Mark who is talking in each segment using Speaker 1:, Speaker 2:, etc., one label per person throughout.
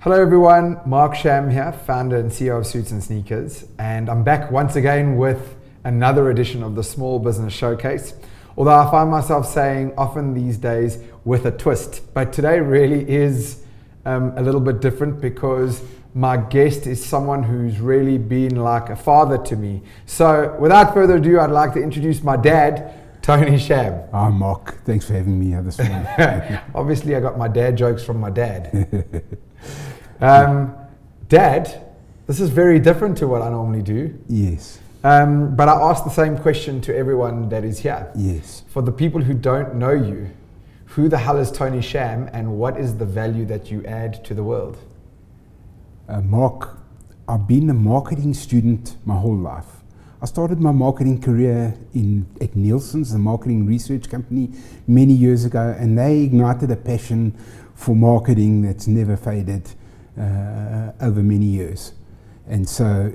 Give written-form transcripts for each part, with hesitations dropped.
Speaker 1: Hello everyone, Mark Sham here, founder and CEO of Suits and Sneakers, and I'm back once again with another edition of the Small Business Showcase. Although I find myself saying often these days with a twist, but today really is a little bit different because my guest is someone who's really been like a father to me. So without further ado, I'd like to introduce my dad, Tony Sham.
Speaker 2: Hi Mark, thanks for having me here this morning.
Speaker 1: Obviously I got my dad jokes from my dad. Dad, this is very different to what I normally do.
Speaker 2: Yes.
Speaker 1: But I ask the same question to everyone that is here.
Speaker 2: Yes.
Speaker 1: For the people who don't know you, who the hell is Tony Sham and what is the value that you add to the world?
Speaker 2: Mark, I've been a marketing student my whole life. I started my marketing career at Nielsen's, a marketing research company, many years ago, and they ignited a passion for marketing that's never faded over many years. And so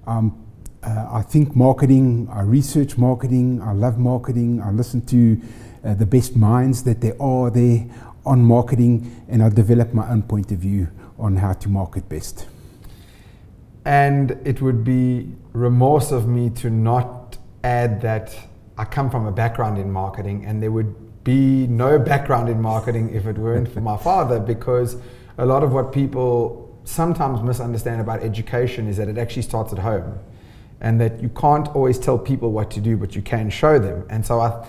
Speaker 2: I think marketing, I research marketing, I love marketing, I listen to the best minds that there are there on marketing, and I develop my own point of view on how to market best.
Speaker 1: And it would be remorse of me to not add that I come from a background in marketing, and there would be no background in marketing if it weren't for my father, because a lot of what people sometimes misunderstand about education is that it actually starts at home, and that you can't always tell people what to do, but you can show them. And so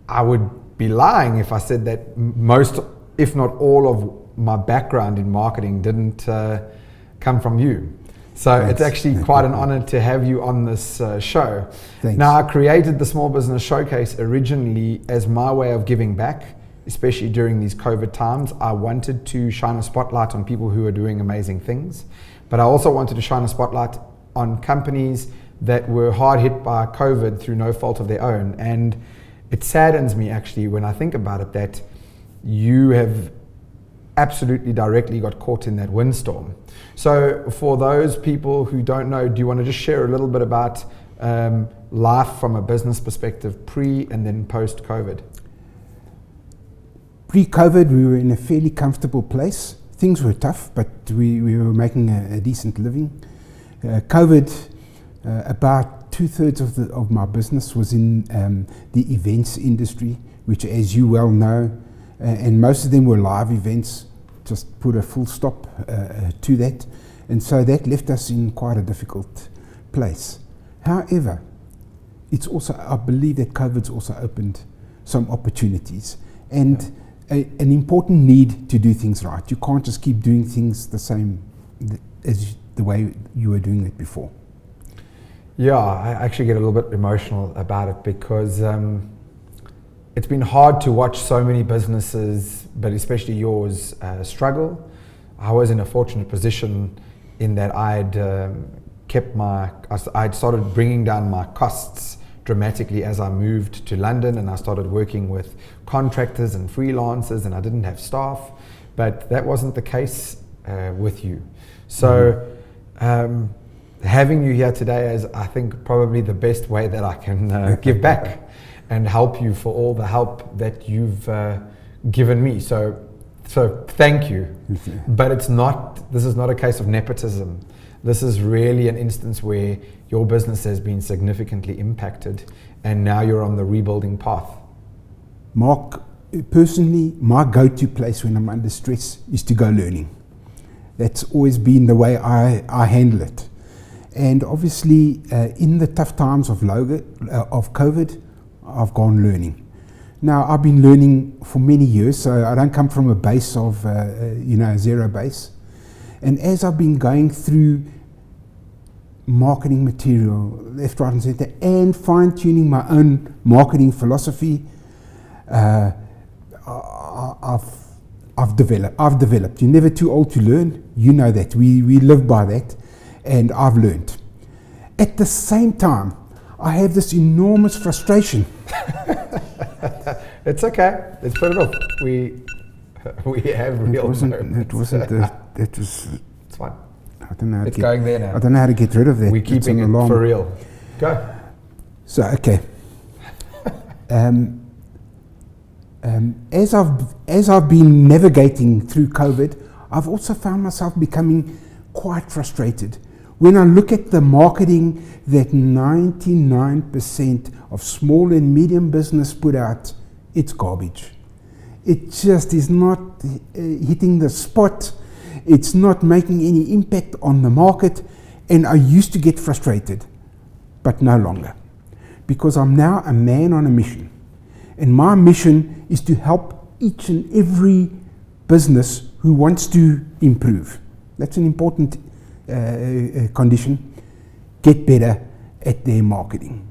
Speaker 1: I would be lying if I said that most, if not all, of my background in marketing didn't come from you. So
Speaker 2: Thanks.
Speaker 1: It's actually quite an honor to have you on this show.
Speaker 2: Thanks.
Speaker 1: Now, I created the Small Business Showcase originally as my way of giving back, especially during these COVID times. I wanted to shine a spotlight on people who are doing amazing things, but I also wanted to shine a spotlight on companies that were hard hit by COVID through no fault of their own. And it saddens me actually when I think about it that you have absolutely directly got caught in that windstorm. So for those people who don't know, do you want to just share a little bit about life from a business perspective pre and then post COVID?
Speaker 2: Pre-COVID, we were in a fairly comfortable place. Things were tough, but we were making a decent living. COVID, about 2/3 of my business was in the events industry, which, as you well know, and most of them were live events, just put a full stop to that. And so that left us in quite a difficult place. However, it's also, I believe that COVID's also opened some opportunities and an important need to do things right. You can't just keep doing things the same as the way you were doing it before.
Speaker 1: Yeah, I actually get a little bit emotional about it because it's been hard to watch so many businesses, but especially yours, struggle. I was in a fortunate position in that I'd started bringing down my costs dramatically as I moved to London, and I started working with contractors and freelancers, and I didn't have staff, but that wasn't the case with you. So having you here today is, I think, probably the best way that I can give back and help you for all the help that you've given me. So thank you. But this is not a case of nepotism. This is really an instance where your business has been significantly impacted and now you're on the rebuilding path.
Speaker 2: Mark, personally, my go-to place when I'm under stress is to go learning. That's always been the way I handle it. And obviously, in the tough times of COVID, I've gone learning. Now, I've been learning for many years, so I don't come from a base of, zero base. And as I've been going through marketing material, left, right, and center, and fine-tuning my own marketing philosophy, I've developed. You're never too old to learn. You know that. We live by that, and I've learned. At the same time, I have this enormous frustration.
Speaker 1: It's okay. Let's put it off. We have real moments. It's fine.
Speaker 2: I don't know how
Speaker 1: it's going there now.
Speaker 2: I don't know how to get rid of that.
Speaker 1: We're keeping it for real. Go.
Speaker 2: So, okay. As I've been navigating through COVID, I've also found myself becoming quite frustrated when I look at the marketing that 99% of small and medium business put out. It's garbage. It just is not hitting the spot. It's not making any impact on the market. And I used to get frustrated, but no longer, because I'm now a man on a mission. And my mission is to help each and every business who wants to improve. That's an important condition. Get better at their marketing.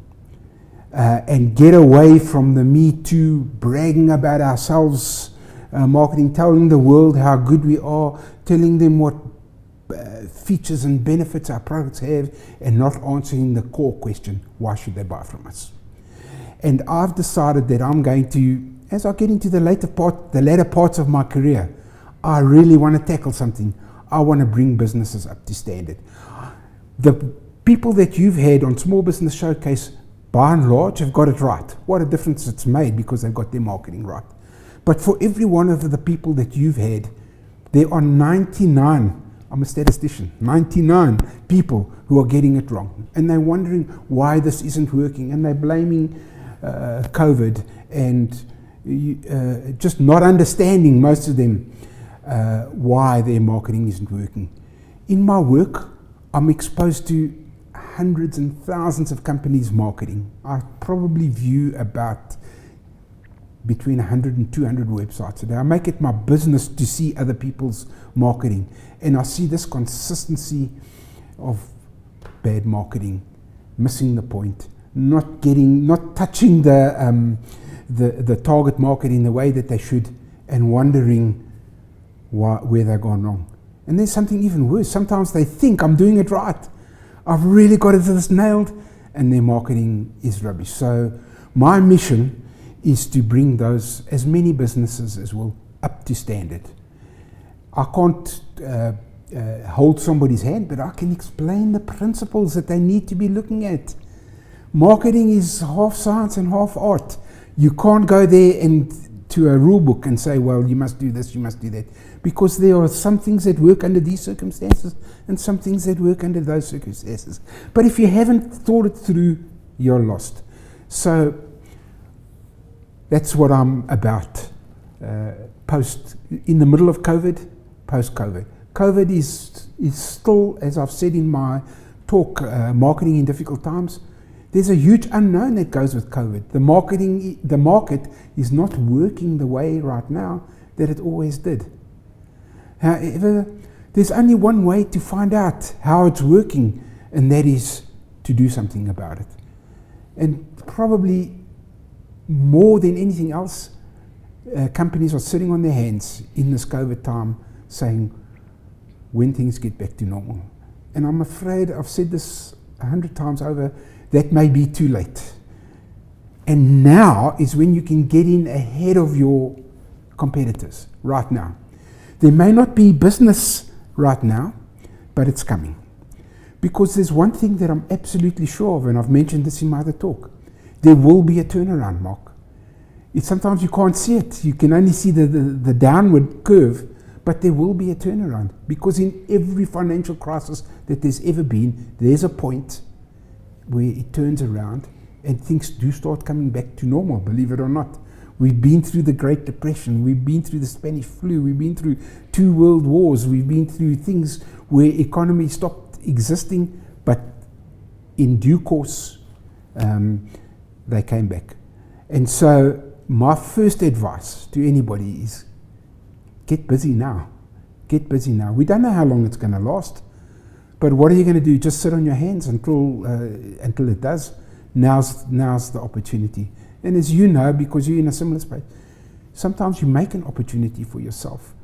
Speaker 2: And get away from the Me Too, bragging about ourselves, marketing, telling the world how good we are, telling them what features and benefits our products have, and not answering the core question, why should they buy from us? And I've decided that I'm going to, as I get into the latter parts of my career, I really want to tackle something. I want to bring businesses up to standard. The people that you've had on Small Business Showcase, by and large, have got it right. What a difference it's made because they've got their marketing right. But for every one of the people that you've had, there are 99, I'm a statistician, 99 people who are getting it wrong. And they're wondering why this isn't working. And they're blaming COVID and just not understanding, most of them, why their marketing isn't working. In my work, I'm exposed to hundreds and thousands of companies' marketing. I probably view about between 100 and 200 websites a day. I make it my business to see other people's marketing, and I see this consistency of bad marketing, missing the point, not touching the target market in the way that they should, and wondering where they've gone wrong. And there's something even worse. Sometimes they think I'm doing it right. I've really got this nailed, and their marketing is rubbish. So my mission is to bring those, as many businesses as will, up to standard. I can't hold somebody's hand, but I can explain the principles that they need to be looking at. Marketing is half science and half art. You can't go there and to a rule book and say, well, you must do this, you must do that. Because there are some things that work under these circumstances and some things that work under those circumstances. But if you haven't thought it through, you're lost. So that's what I'm about. In the middle of COVID, post-COVID. COVID is still, as I've said in my talk, marketing in difficult times. There's a huge unknown that goes with COVID. The market is not working the way right now that it always did. However, there's only one way to find out how it's working, and that is to do something about it. And probably more than anything else, companies are sitting on their hands in this COVID time saying, when things get back to normal. And I'm afraid, I've said this 100 times over, that may be too late. And now is when you can get in ahead of your competitors, right now. There may not be business right now, but it's coming. Because there's one thing that I'm absolutely sure of, and I've mentioned this in my other talk. There will be a turnaround, Mark. Sometimes you can't see it. You can only see the downward curve, but there will be a turnaround. Because in every financial crisis that there's ever been, there's a point where it turns around and things do start coming back to normal, believe it or not. We've been through the Great Depression, we've been through the Spanish flu, we've been through 2 world wars, we've been through things where economy stopped existing, but in due course, they came back. And so my first advice to anybody is get busy now. Get busy now. We don't know how long it's going to last, but what are you going to do? Just sit on your hands until it does? Now's the opportunity. And as you know, because you're in a similar space, sometimes you make an opportunity for yourself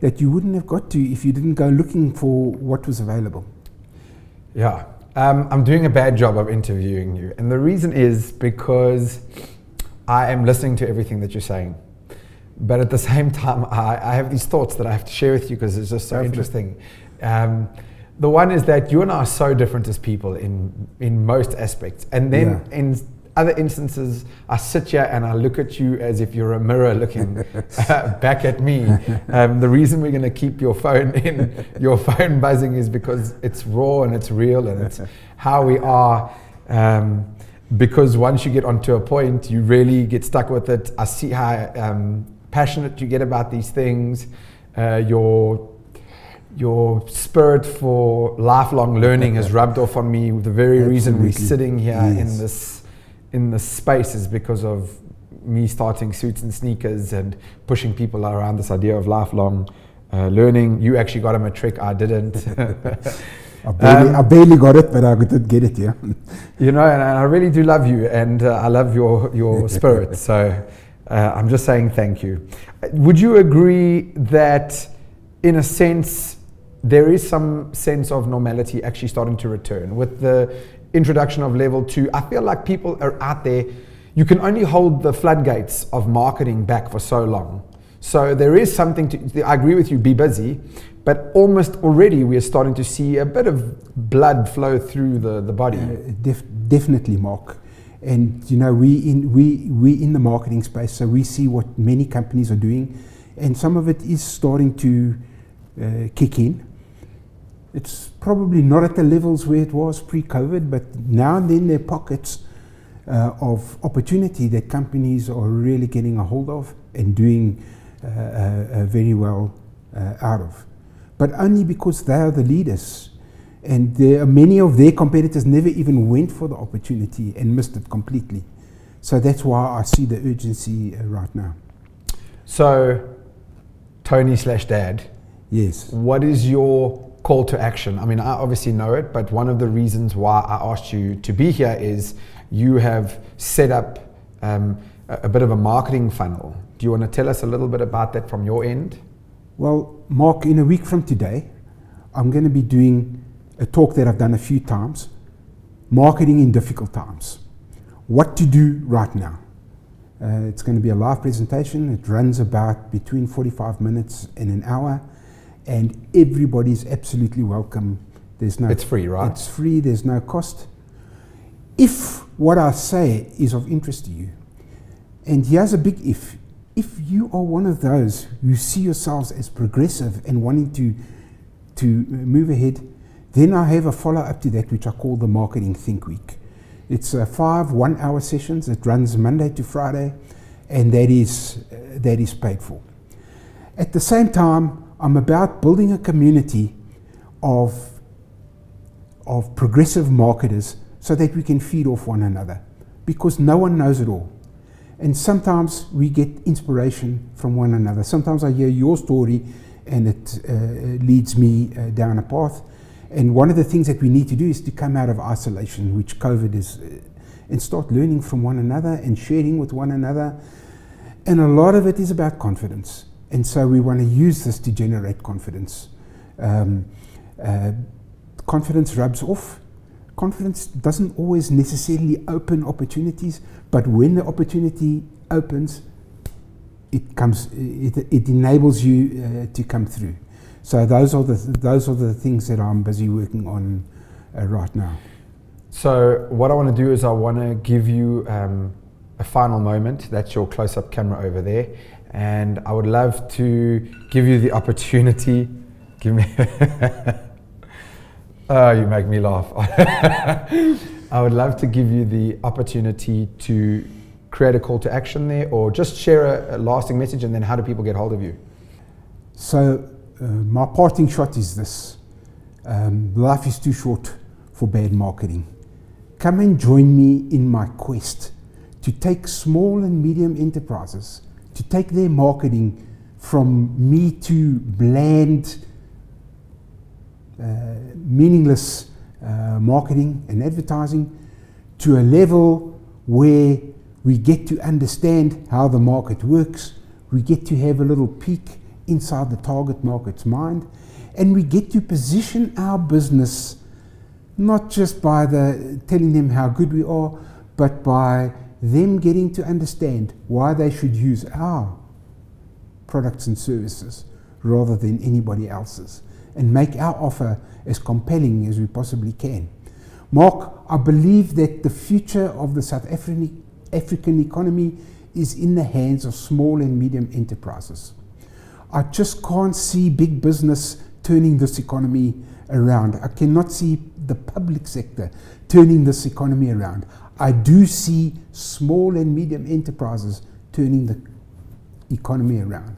Speaker 2: that you wouldn't have got to if you didn't go looking for what was available.
Speaker 1: Yeah, I'm doing a bad job of interviewing you. And the reason is because I am listening to everything that you're saying. But at the same time, I have these thoughts that I have to share with you because it's just so interesting. The one is that you and I are so different as people in most aspects. And then in other instances, I sit here and I look at you as if you're a mirror looking back at me. The reason we're going to keep your phone buzzing is because it's raw and it's real and it's how we are. Because once you get onto a point, you really get stuck with it. I see how passionate you get about these things. Your spirit for lifelong learning has rubbed off on me. The very reason we're sitting here in this space is because of me starting Suits and Sneakers and pushing people around this idea of lifelong learning. You actually got a matric, I didn't.
Speaker 2: I barely got it, but I did get it, yeah.
Speaker 1: You know, and I really do love you, and I love your spirit. So I'm just saying thank you. Would you agree that, in a sense, there is some sense of normality actually starting to return with the introduction of level 2? I feel like people are out there. You can only hold the floodgates of marketing back for so long. So there is something to, I agree with you, be busy, but almost already we are starting to see a bit of blood flow through the body.
Speaker 2: Definitely, Mark. And you know, we in the marketing space, so we see what many companies are doing, and some of it is starting to kick in. It's probably not at the levels where it was pre-COVID, but now and then there are pockets of opportunity that companies are really getting a hold of and doing very well out of. But only because they are the leaders. And there are many of their competitors never even went for the opportunity and missed it completely. So that's why I see the urgency right now. So, Tony/Dad.
Speaker 1: Yes. What is your call to action? I mean, I obviously know it, but one of the reasons why I asked you to be here is you have set up a bit of a marketing funnel. Do you want to tell us a little bit about that from your end?
Speaker 2: Well, Mark, in a week from today, I'm going to be doing a talk that I've done a few times, marketing in difficult times. What to do right now. It's going to be a live presentation. It runs about between 45 minutes and an hour, and everybody's absolutely welcome.
Speaker 1: It's free, right?
Speaker 2: It's free, there's no cost. If what I say is of interest to you, and here's a big if you are one of those who see yourselves as progressive and wanting to move ahead, then I have a follow-up to that, which I call the Marketing Think Week. It's 5 one-hour sessions. It runs Monday to Friday, and that is paid for. At the same time, I'm about building a community of progressive marketers so that we can feed off one another, because no one knows it all. And sometimes we get inspiration from one another. Sometimes I hear your story and it leads me down a path. And one of the things that we need to do is to come out of isolation, which COVID is, and start learning from one another and sharing with one another. And a lot of it is about confidence. And so we want to use this to generate confidence. Confidence rubs off. Confidence doesn't always necessarily open opportunities, but when the opportunity opens, it enables you to come through. So those are the things that I'm busy working on right now.
Speaker 1: So what I want to do is I want to give you a final moment. That's your close-up camera over there, and I would love to give you the opportunity. Give me. Oh, you make me laugh. I would love to give you the opportunity to create a call to action there, or just share a lasting message, and then how do people get hold of you?
Speaker 2: So my parting shot is this. Life is too short for bad marketing. Come and join me in my quest to take small and medium enterprises, to take their marketing from me to bland, meaningless marketing and advertising to a level where we get to understand how the market works, we get to have a little peek inside the target market's mind, and we get to position our business not just by telling them how good we are, but by them getting to understand why they should use our products and services rather than anybody else's, and make our offer as compelling as we possibly can. Mark, I believe that the future of the South African economy is in the hands of small and medium enterprises. I just can't see big business turning this economy around. I cannot see the public sector turning this economy around. I do see small and medium enterprises turning the economy around.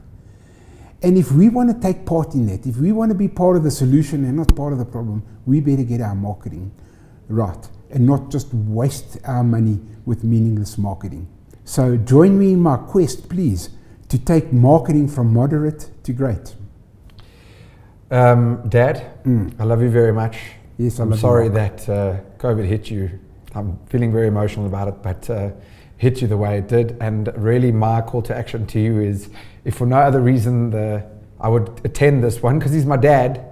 Speaker 2: And if we want to take part in that, if we want to be part of the solution and not part of the problem, we better get our marketing right and not just waste our money with meaningless marketing. So join me in my quest, please, to take marketing from moderate to great.
Speaker 1: Dad, I love you very much.
Speaker 2: Yes,
Speaker 1: I'm sorry that COVID hit you. I'm feeling very emotional about it, but hit you the way it did. And really my call to action to you is, if for no other reason, I would attend this one because he's my dad,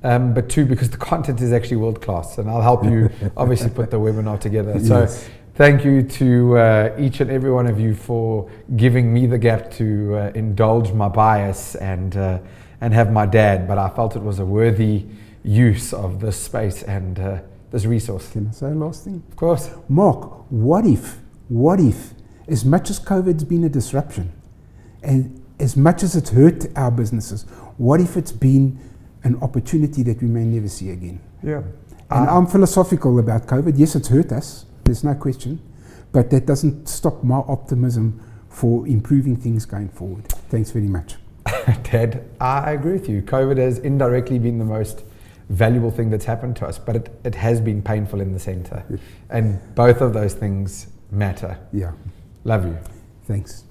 Speaker 1: but two, because the content is actually world class, and I'll help you obviously put the webinar together. Yes. So thank you to each and every one of you for giving me the gap to indulge my bias and have my dad, but I felt it was a worthy use of this space and this resource.
Speaker 2: Can I say a last thing?
Speaker 1: Of course.
Speaker 2: Mark, what if, as much as COVID's been a disruption, and as much as it's hurt our businesses, what if it's been an opportunity that we may never see again?
Speaker 1: Yeah.
Speaker 2: And I'm philosophical about COVID. Yes, it's hurt us, there's no question, but that doesn't stop my optimism for improving things going forward. Thanks very much.
Speaker 1: Ted, I agree with you. COVID has indirectly been the most valuable thing that's happened to us, but it has been painful in the center. And both of those things matter.
Speaker 2: Yeah.
Speaker 1: Love you.
Speaker 2: Thanks.